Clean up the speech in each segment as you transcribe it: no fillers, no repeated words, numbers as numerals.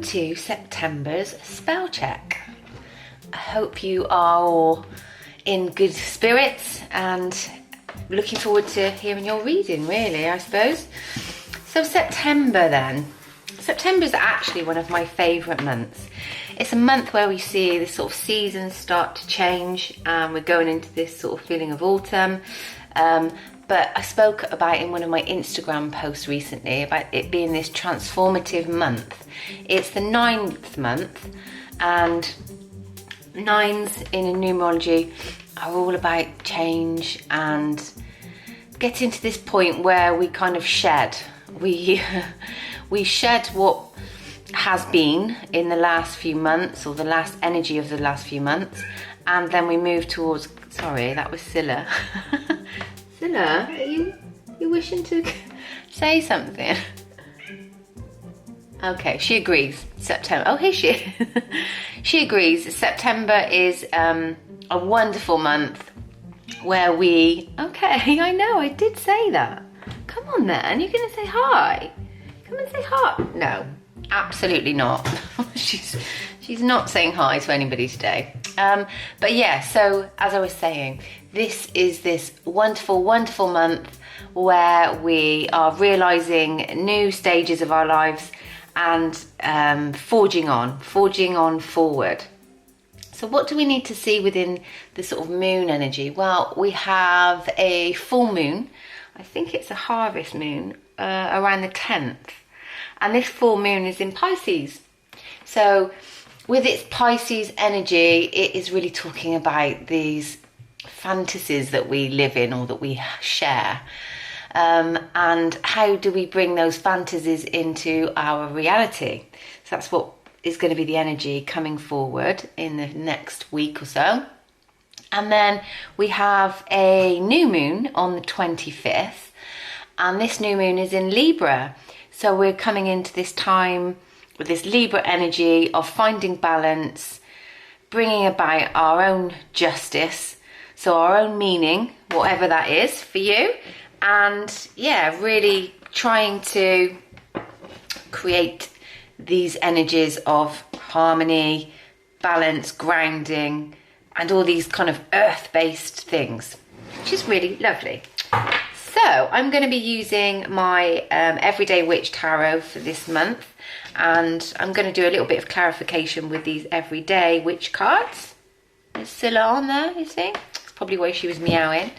to September's spell check. I hope you are all in good spirits and looking forward to hearing your reading, really, I suppose. So September then. September is actually one of my favourite months. It's a month where we see the sort of seasons start to change and we're going into this sort of feeling of autumn. But I spoke about in one of my Instagram posts recently about it being this transformative month. It's the 9th month, and 9s in numerology are all about change and getting to this point where we kind of shed. We shed what has been in the last few months, or the last energy of the last few months, and then we move towards, sorry, that was Scylla. Scylla, are you wishing to say something? Okay, she agrees. September. Oh, here she is. She agrees. September is a wonderful month where we... Okay, I know, I did say that. Come on then, you're going to say hi. Come and say hi. No, absolutely not. She's not saying hi to anybody today. But yeah, so as I was saying, this is this wonderful, wonderful month where we are realising new stages of our lives and forging on forward. So what do we need to see within the sort of moon energy? Well, we have a full moon. I think it's a harvest moon around the 10th. And this full moon is in Pisces. So with its Pisces energy, it is really talking about these fantasies that we live in or that we share. And how do we bring those fantasies into our reality? So that's what is going to be the energy coming forward in the next week or so. And then we have a new moon on the 25th. And this new moon is in Libra. So we're coming into this time with this Libra energy of finding balance, bringing about our own justice, so our own meaning, whatever that is for you. And yeah, really trying to create these energies of harmony, balance, grounding, and all these kind of earth-based things, which is really lovely. So I'm going to be using my Everyday Witch Tarot for this month, and I'm going to do a little bit of clarification with these Everyday Witch cards. There's Scylla on there, you see? That's probably why she was meowing.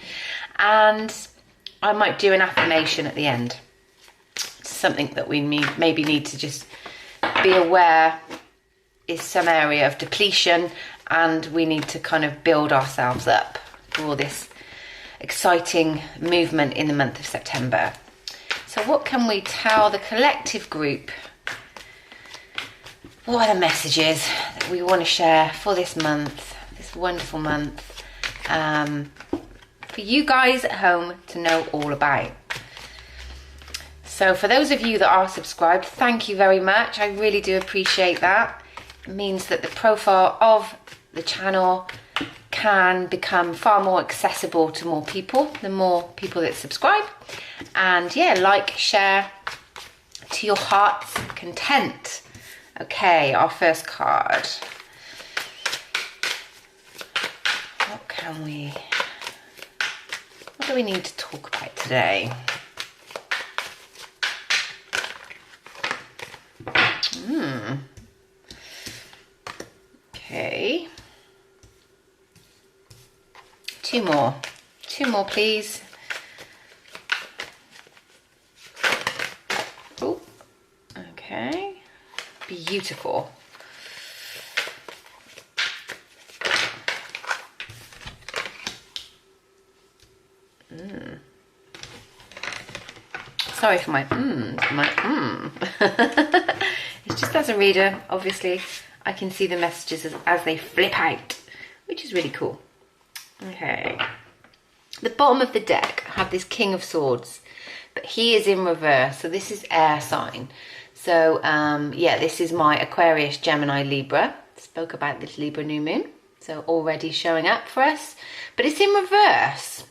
And I might do an affirmation at the end. Something that we maybe need to just be aware is some area of depletion, and we need to kind of build ourselves up for this exciting movement in the month of September. So what can we tell the collective group? What are the messages that we want to share for this month, this wonderful month, for you guys at home to know all about? So for those of you that are subscribed, thank you very much. I really do appreciate that. It means that the profile of the channel can become far more accessible to more people, the more people that subscribe. And yeah, like, share to your heart's content. Okay, our first card. What do we need to talk about today? Okay. Two more please. Oh, okay, beautiful. Sorry for my It's just as a reader, obviously, I can see the messages as they flip out, which is really cool. Okay. The bottom of the deck, I have this King of Swords, but he is in reverse, so this is air sign. So yeah, this is my Aquarius, Gemini, Libra. Spoke about this Libra new moon, so already showing up for us, but it's in reverse.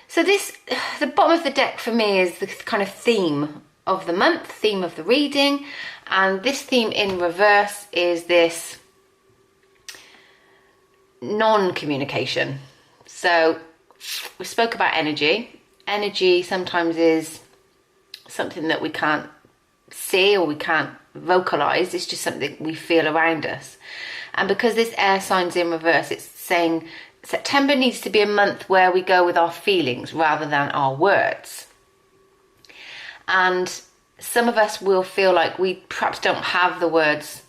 So this, the bottom of the deck for me is the kind of theme of the month, theme of the reading. And this theme in reverse is this non-communication. So we spoke about energy. Energy sometimes is something that we can't see or we can't vocalize. It's just something we feel around us. And because this air sign's in reverse, it's saying September needs to be a month where we go with our feelings rather than our words. And some of us will feel like we perhaps don't have the words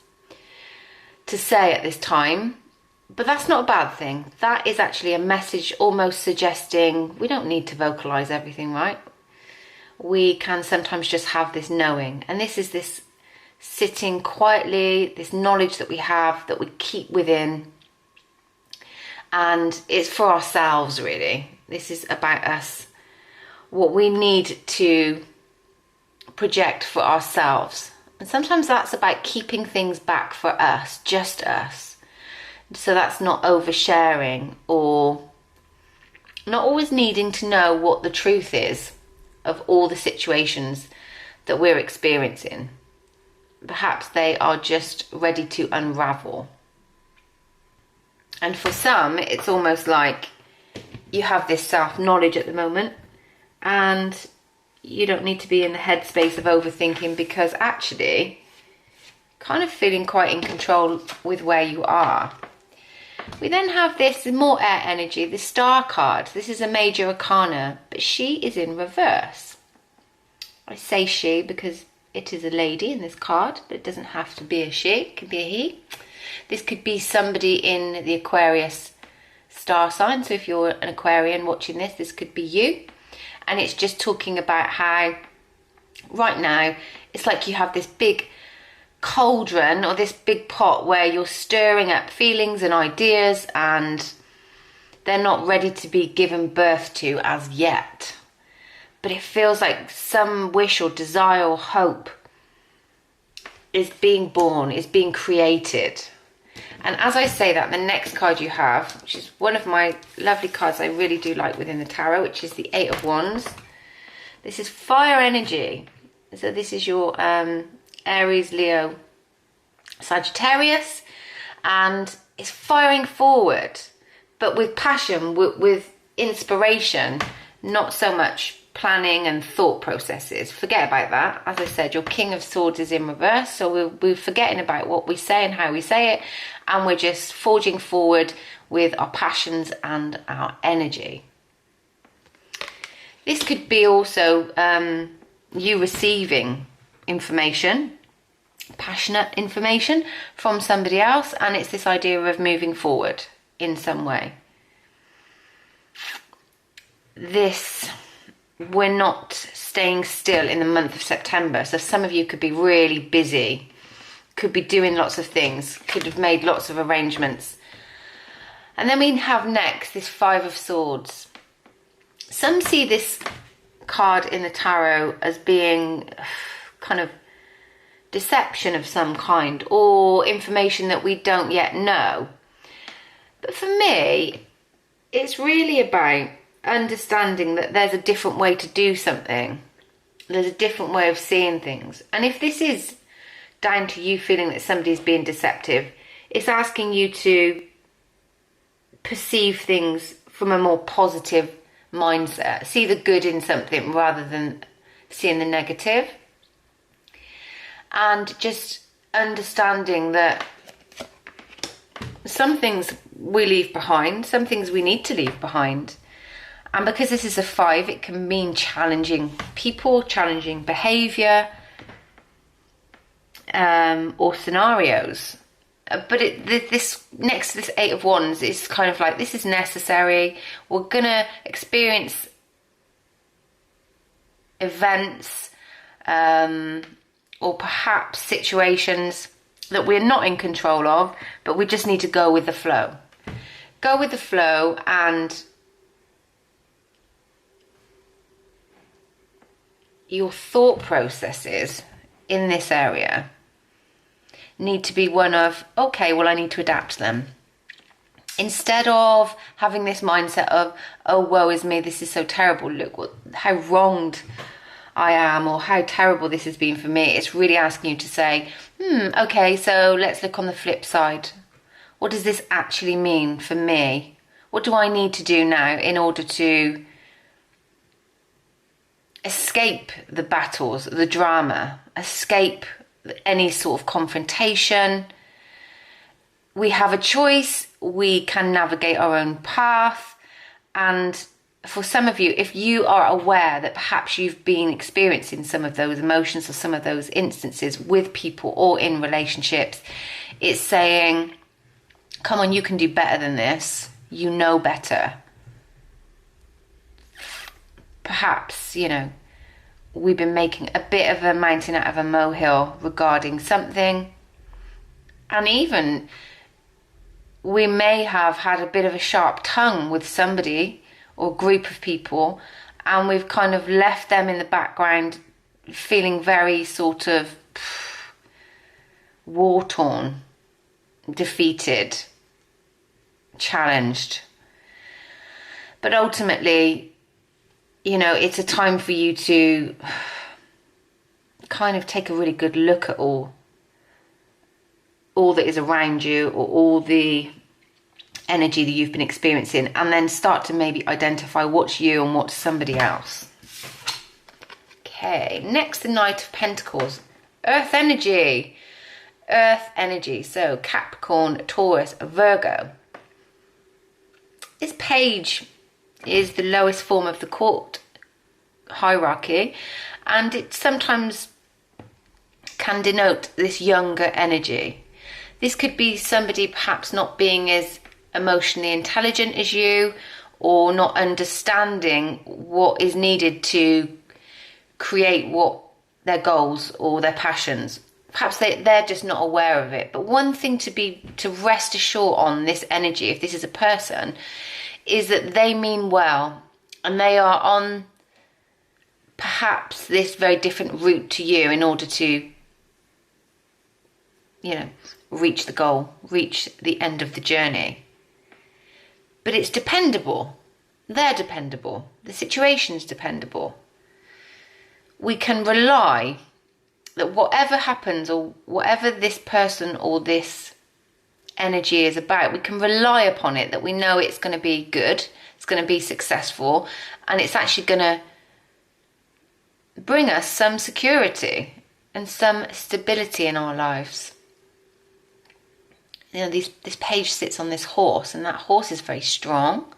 to say at this time, but that's not a bad thing. That is actually a message almost suggesting we don't need to vocalize everything, right? We can sometimes just have this knowing. And this is this sitting quietly, this knowledge that we have that we keep within. And it's for ourselves, really. This is about us, what we need to project for ourselves. And sometimes that's about keeping things back for us, just us. So that's not oversharing or not always needing to know what the truth is of all the situations that we're experiencing. Perhaps they are just ready to unravel. And for some, it's almost like you have this self-knowledge at the moment and you don't need to be in the headspace of overthinking, because actually kind of feeling quite in control with where you are. We then have this more air energy, the Star card. This is a major arcana, but she is in reverse. I say she because it is a lady in this card, but it doesn't have to be a she, it could be a he. This could be somebody in the Aquarius star sign. So if you're an Aquarian watching this, this could be you. And it's just talking about how right now it's like you have this big cauldron or this big pot where you're stirring up feelings and ideas and they're not ready to be given birth to as yet. But it feels like some wish or desire or hope is being born, is being created. And as I say that, the next card you have, which is one of my lovely cards I really do like within the tarot, which is the Eight of Wands. This is fire energy. So this is your Aries, Leo, Sagittarius, and it's firing forward, but with passion, with inspiration, not so much planning and thought processes. Forget about that. As I said, your King of Swords is in reverse, so we're forgetting about what we say and how we say it, and we're just forging forward with our passions and our energy. This could be also you receiving information, passionate information from somebody else, and it's this idea of moving forward in some way. We're not staying still in the month of September. So some of you could be really busy, could be doing lots of things, could have made lots of arrangements. And then we have next this Five of Swords. Some see this card in the tarot as being kind of deception of some kind or information that we don't yet know. But for me, it's really about understanding that there's a different way to do something. There's a different way of seeing things. And if this is down to you feeling that somebody's being deceptive, it's asking you to perceive things from a more positive mindset. See the good in something rather than seeing the negative. And just understanding that some things we leave behind, some things we need to leave behind. And because this is a 5, it can mean challenging people, challenging behaviour, or scenarios. But this next to this Eight of Wands is kind of like, this is necessary. We're going to experience events or perhaps situations that we're not in control of, but we just need to go with the flow. Go with the flow, and your thought processes in this area need to be one of, okay, well, I need to adapt them. Instead of having this mindset of, oh, woe is me, this is so terrible, look how wronged I am or how terrible this has been for me. It's really asking you to say, okay, so let's look on the flip side. What does this actually mean for me? What do I need to do now in order to escape the battles, the drama, escape any sort of confrontation? We have a choice. We can navigate our own path. And for some of you, if you are aware that perhaps you've been experiencing some of those emotions or some of those instances with people or in relationships, it's saying, come on, you can do better than this. You know better. Perhaps, you know, we've been making a bit of a mountain out of a molehill regarding something. And even we may have had a bit of a sharp tongue with somebody or group of people, and we've kind of left them in the background feeling very sort of war-torn, defeated, challenged. But ultimately, you know, it's a time for you to kind of take a really good look at all that is around you, or all the energy that you've been experiencing, and then start to maybe identify what's you and what's somebody else. Okay, next, the Knight of Pentacles. Earth energy. Earth energy. So Capricorn, Taurus, Virgo. This page is the lowest form of the court hierarchy, and it sometimes can denote this younger energy. This could be somebody perhaps not being as emotionally intelligent as you, or not understanding what is needed to create what their goals or their passions. Perhaps they're just not aware of it. But one thing to rest assured on this energy, if this is a person, is that they mean well, and they are on perhaps this very different route to you in order to, you know, reach the goal, reach the end of the journey. But it's dependable. They're dependable. The situation's dependable. We can rely that whatever happens, or whatever this person or this energy is about, we can rely upon it, that we know it's going to be good, it's going to be successful, and it's actually going to bring us some security and some stability in our lives. You know, this page sits on this horse, and that horse is very strong.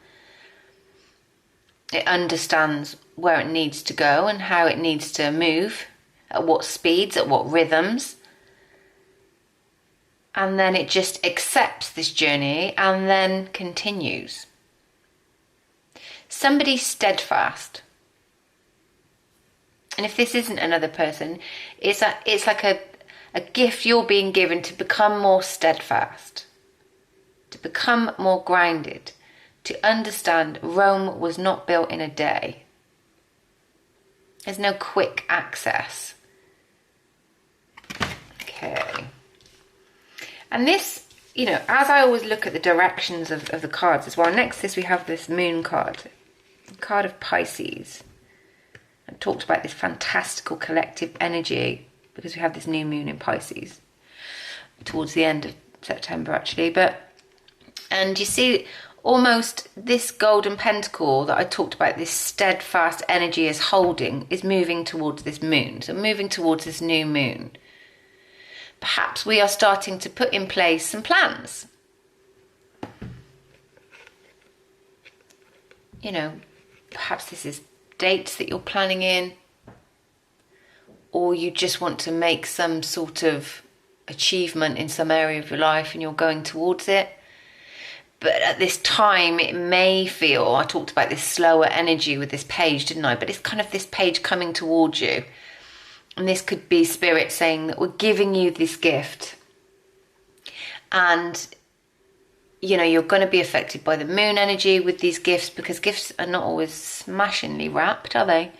It understands where it needs to go and how it needs to move, at what speeds, at what rhythms. And then it just accepts this journey and then continues. Somebody steadfast. And if this isn't another person, it's like a gift you're being given to become more steadfast, to become more grounded, to understand Rome was not built in a day. There's no quick access. Okay. And this, you know, as I always look at the directions of the cards as well, next to this we have this moon card, the card of Pisces. I talked about this fantastical collective energy because we have this new moon in Pisces towards the end of September actually. And you see almost this golden pentacle that I talked about, this steadfast energy is holding, is moving towards this moon. So moving towards this new moon. Perhaps we are starting to put in place some plans. You know, perhaps this is dates that you're planning in, or you just want to make some sort of achievement in some area of your life and you're going towards it. But at this time, it may feel, I talked about this slower energy with this page, didn't I? But it's kind of this page coming towards you. And this could be Spirit saying that we're giving you this gift. And, you know, you're going to be affected by the moon energy with these gifts, because gifts are not always smashingly wrapped, are they?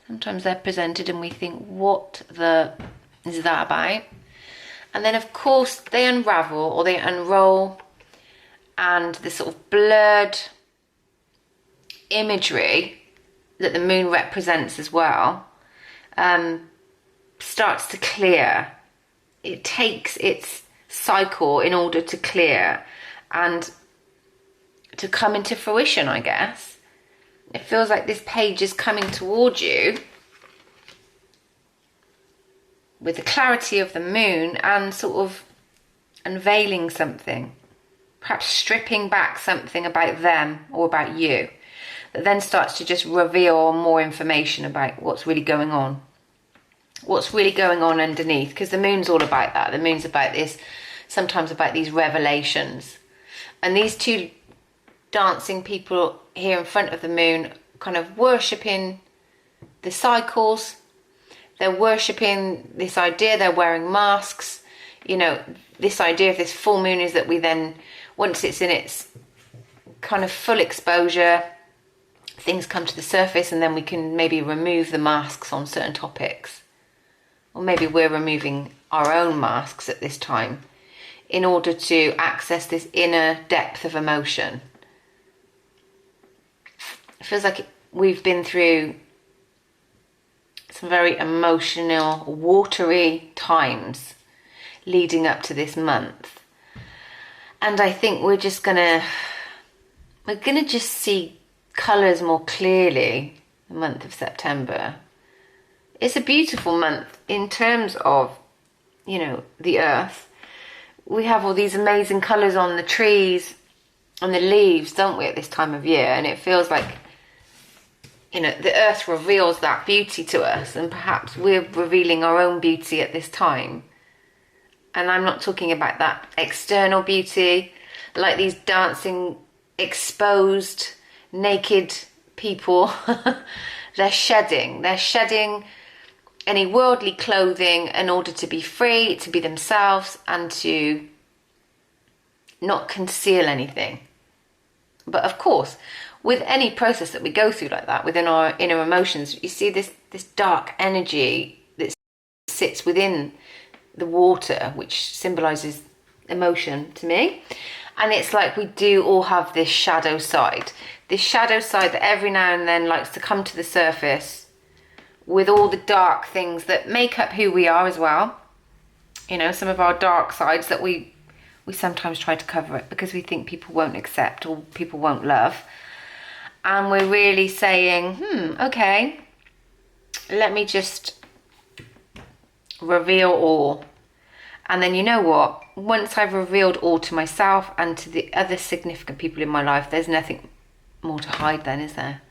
Sometimes they're presented and we think, what the is that about? And then, of course, they unravel or they unroll, and the sort of blurred imagery that the moon represents as well starts to clear. It takes its cycle in order to clear and to come into fruition, I guess. It feels like this page is coming towards you with the clarity of the moon and sort of unveiling something, perhaps stripping back something about them or about you, that then starts to just reveal more information about what's really going on. What's really going on underneath, because the moon's all about that. The moon's about this, sometimes about these revelations. And these two dancing people here in front of the moon kind of worshipping the cycles. They're worshipping this idea. They're wearing masks. You know, this idea of this full moon is that we then, once it's in its kind of full exposure, things come to the surface and then we can maybe remove the masks on certain topics. Or maybe we're removing our own masks at this time in order to access this inner depth of emotion. It feels like we've been through some very emotional, watery times leading up to this month. And I think we're gonna just see colours more clearly the month of September. It's a beautiful month in terms of, you know, the earth. We have all these amazing colours on the trees, on the leaves, don't we, at this time of year? And it feels like, you know, the earth reveals that beauty to us, and perhaps we're revealing our own beauty at this time. And I'm not talking about that external beauty, like these dancing, exposed, naked people. They're shedding any worldly clothing in order to be free, to be themselves, and to not conceal anything. But of course, with any process that we go through like that, within our inner emotions, you see this dark energy that sits within the water, which symbolises emotion to me. And it's like we do all have this shadow side that every now and then likes to come to the surface with all the dark things that make up who we are as well. You know, some of our dark sides that we sometimes try to cover it because we think people won't accept or people won't love. And we're really saying, okay, let me just reveal all. And then you know what? Once I've revealed all to myself and to the other significant people in my life, there's nothing more to hide then, is there?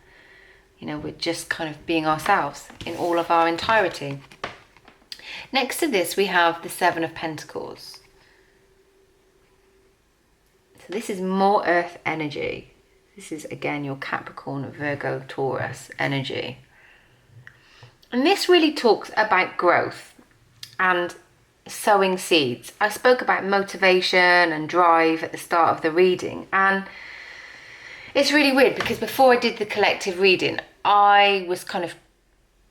You know, we're just kind of being ourselves in all of our entirety. Next to this, we have the Seven of Pentacles. So this is more earth energy. This is, again, your Capricorn, Virgo, Taurus energy. And this really talks about growth and sowing seeds. I spoke about motivation and drive at the start of the reading, and it's really weird because before I did the collective reading, I was kind of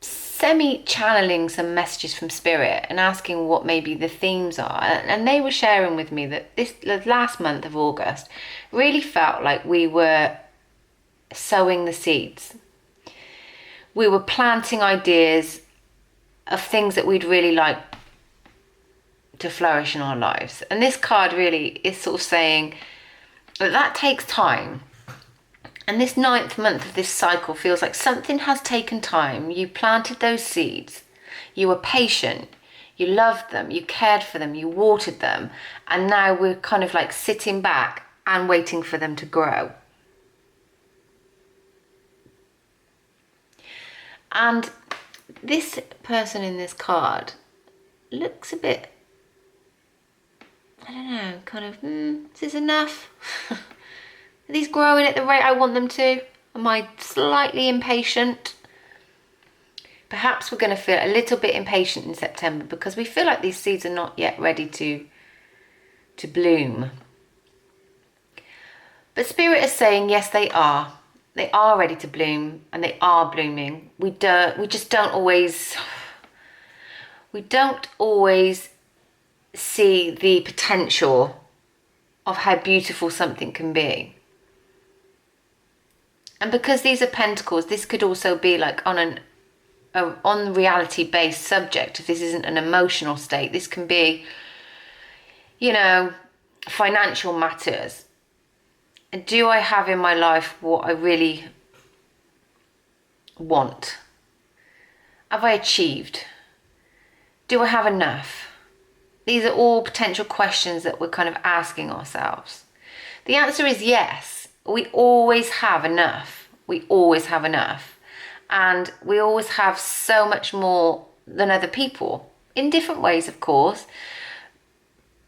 semi-channeling some messages from Spirit and asking what maybe the themes are. And they were sharing with me that the last month of August really felt like we were sowing the seeds. We were planting ideas of things that we'd really like to flourish in our lives. And this card really is sort of saying that takes time. And this 9th month of this cycle feels like something has taken time. You planted those seeds. You were patient. You loved them. You cared for them. You watered them. And now we're kind of like sitting back and waiting for them to grow. And this person in this card looks a bit, I don't know, kind of, is this enough? Are these growing at the rate I want them to? Am I slightly impatient? Perhaps we're going to feel a little bit impatient in September because we feel like these seeds are not yet ready to bloom. But Spirit is saying, yes, they are. They are ready to bloom and they are blooming. We just don't always see the potential of how beautiful something can be. And because these are pentacles, this could also be like on on reality-based subject, if this isn't an emotional state, this can be, you know, financial matters. Do I have in my life what I really want? Have I achieved? Do I have enough? These are all potential questions that we're kind of asking ourselves. The answer is yes. We always have enough. We always have enough. And we always have so much more than other people, in different ways, of course.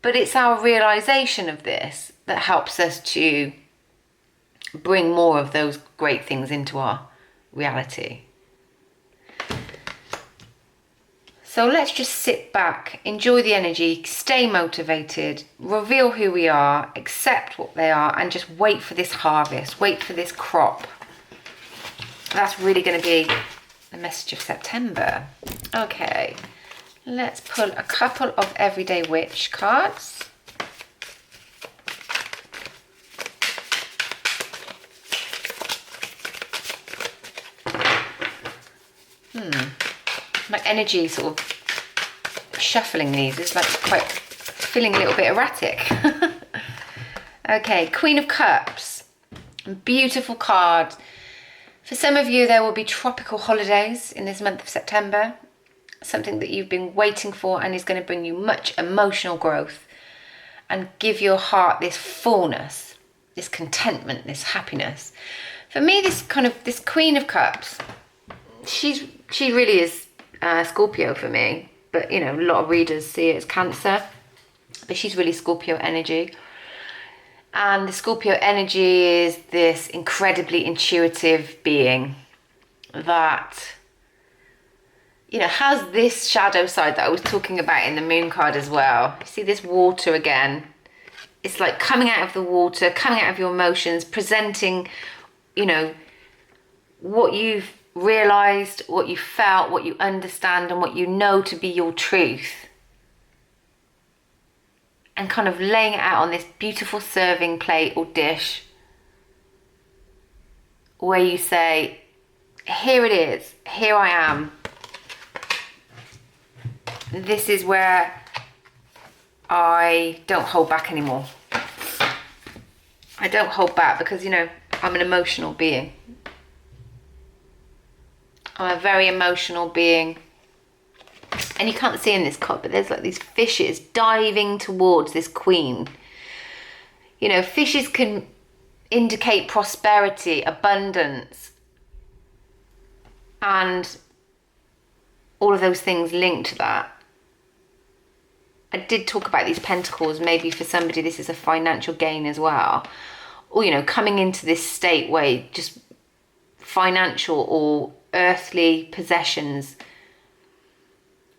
But it's our realization of this that helps us to bring more of those great things into our reality. So let's just sit back, enjoy the energy, stay motivated, reveal who we are, accept what they are, and just wait for this harvest, wait for this crop. That's really going to be the message of September. Okay, let's pull a couple of Everyday Witch cards. My energy sort of shuffling these is like quite feeling a little bit erratic. Okay, Queen of Cups, beautiful card. For some of you, there will be tropical holidays in this month of September, something that you've been waiting for and is going to bring you much emotional growth and give your heart this fullness, this contentment, this happiness. For me, this Queen of Cups, she really is Scorpio for me, but you know, a lot of readers see it as Cancer, but she's really Scorpio energy. And the Scorpio energy is this incredibly intuitive being that, you know, has this shadow side that I was talking about in the moon card as well. You see this water again, it's like coming out of the water, coming out of your emotions, presenting, you know, what you've realized, what you felt, what you understand, and what you know to be your truth, and kind of laying it out on this beautiful serving plate or dish where you say, here it is, here I am, this is where I don't hold back anymore. I don't hold back because, you know, I'm an emotional being. I'm a very emotional being. And you can't see in this card, but there's like these fishes diving towards this queen. You know, fishes can indicate prosperity, abundance, and all of those things linked to that. I did talk about these pentacles. Maybe for somebody this is a financial gain as well. Or, you know, coming into this state where just financial or earthly possessions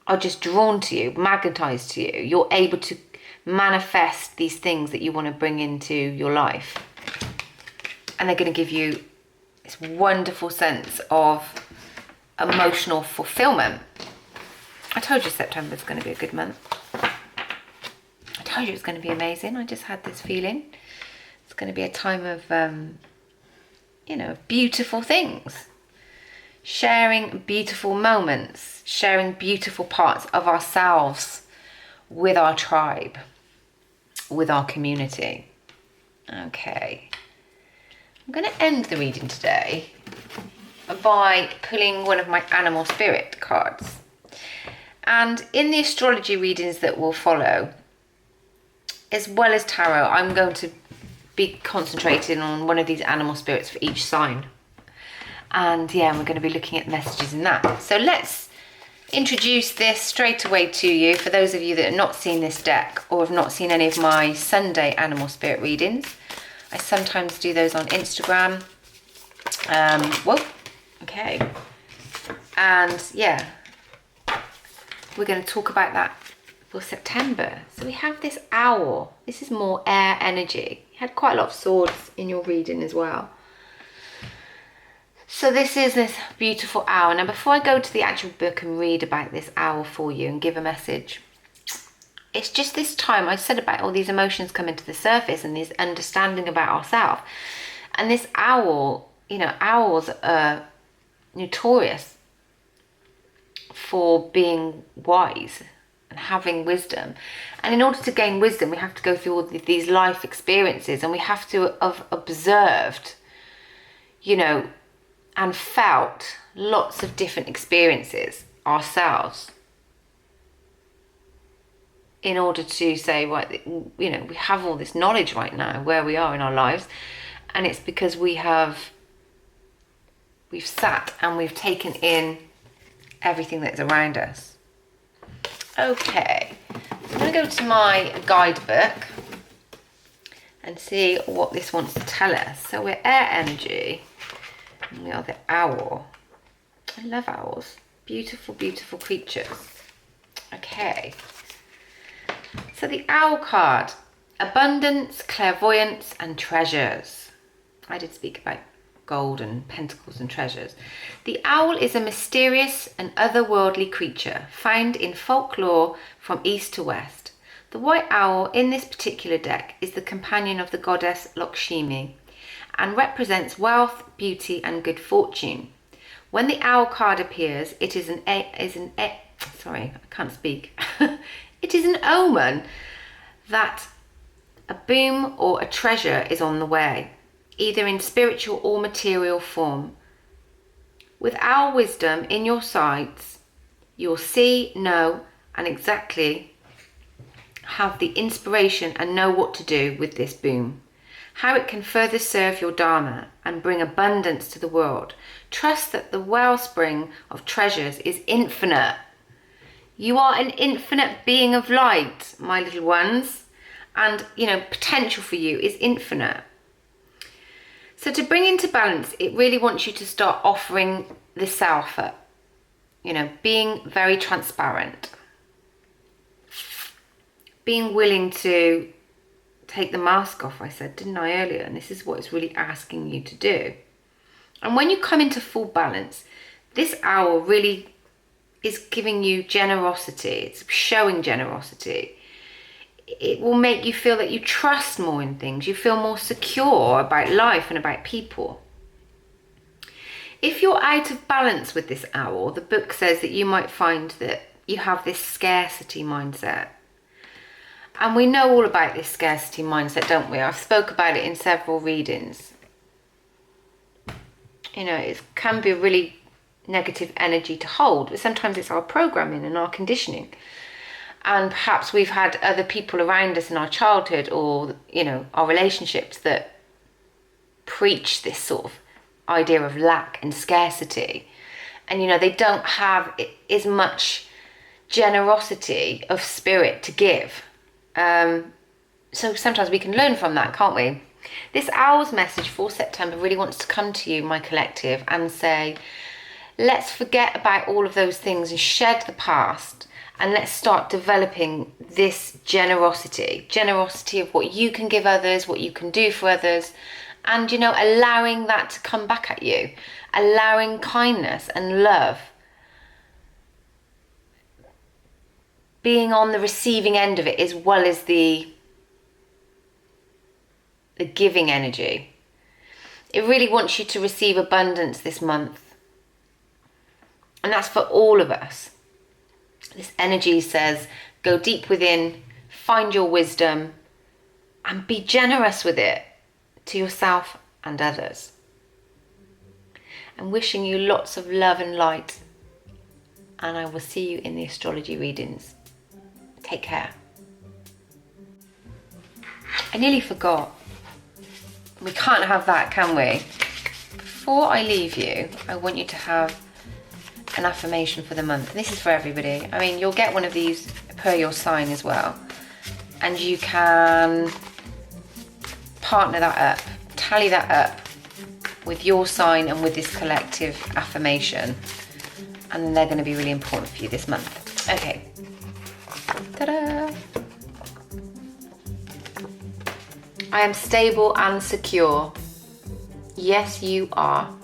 are just drawn to you, magnetized to you. You're able to manifest these things that you want to bring into your life. And they're going to give you this wonderful sense of emotional fulfillment. I told you September's going to be a good month. I told you it was going to be amazing. I just had this feeling. It's going to be a time of, you know, beautiful things. Sharing beautiful moments, sharing beautiful parts of ourselves with our tribe, with our community. Okay, I'm going to end the reading today by pulling one of my animal spirit cards. And in the astrology readings that will follow, as well as tarot, I'm going to be concentrating on one of these animal spirits for each sign. And yeah, we're going to be looking at messages in that. So let's introduce this straight away to you. For those of you that have not seen this deck or have not seen any of my Sunday animal spirit readings, I sometimes do those on Instagram. Okay. And yeah, we're going to talk about that for September. So we have this owl. This is more air energy. You had quite a lot of swords in your reading as well. So this is this beautiful owl. Now, before I go to the actual book and read about this owl for you and give a message, it's just this time I said about all these emotions coming to the surface and this understanding about ourselves. And this owl, you know, owls are notorious for being wise and having wisdom. And in order to gain wisdom, we have to go through all these life experiences, and we have to have observed, you know, and felt lots of different experiences ourselves in order to say, right, you know, we have all this knowledge right now where we are in our lives, and it's because we've sat and we've taken in everything that's around us. Okay, I'm going to go to my guidebook and see what this wants to tell us. So we're air energy, and we are the owl. I love owls. Beautiful, beautiful creatures. Okay. So the owl card, abundance, clairvoyance, and treasures. I did speak about gold and pentacles and treasures. The owl is a mysterious and otherworldly creature found in folklore from east to west. The white owl in this particular deck is the companion of the goddess Lakshmi and represents wealth, beauty, and good fortune. When the owl card appears, it is sorry, I can't speak. It is an omen that a boom or a treasure is on the way, either in spiritual or material form. With owl wisdom in your sights, you'll see, know, and exactly have the inspiration and know what to do with this boom, how it can further serve your dharma and bring abundance to the world. Trust that the wellspring of treasures is infinite. You are an infinite being of light, my little ones, and, you know, potential for you is infinite. So to bring into balance, it really wants you to start offering the self up, you know, being very transparent, being willing to take the mask off, I said, didn't I, earlier? And this is what it's really asking you to do. And when you come into full balance, this owl really is giving you generosity. It's showing generosity. It will make you feel that you trust more in things. You feel more secure about life and about people. If you're out of balance with this owl, the book says that you might find that you have this scarcity mindset. And we know all about this scarcity mindset, don't we? I've spoke about it in several readings. You know, it can be a really negative energy to hold, but sometimes it's our programming and our conditioning. And perhaps we've had other people around us in our childhood, or, you know, our relationships that preach this sort of idea of lack and scarcity. And, you know, they don't have as much generosity of spirit to give. So sometimes we can learn from that, can't we? This owl's message for September really wants to come to you, my collective, and say, let's forget about all of those things and shed the past, and let's start developing this generosity of what you can give others, what you can do for others, and, you know, allowing that to come back at you, allowing kindness and love, being on the receiving end of it as well as the giving energy. It really wants you to receive abundance this month. And that's for all of us. This energy says, go deep within, find your wisdom, and be generous with it to yourself and others. I'm wishing you lots of love and light, and I will see you in the astrology readings. Take care. I nearly forgot. We can't have that, can we? Before I leave you, I want you to have an affirmation for the month. This is for everybody. I mean, you'll get one of these per your sign as well. And you can partner that up, tally that up with your sign and with this collective affirmation. And then they're going to be really important for you this month. Okay. Ta-da! I am stable and secure. Yes, you are.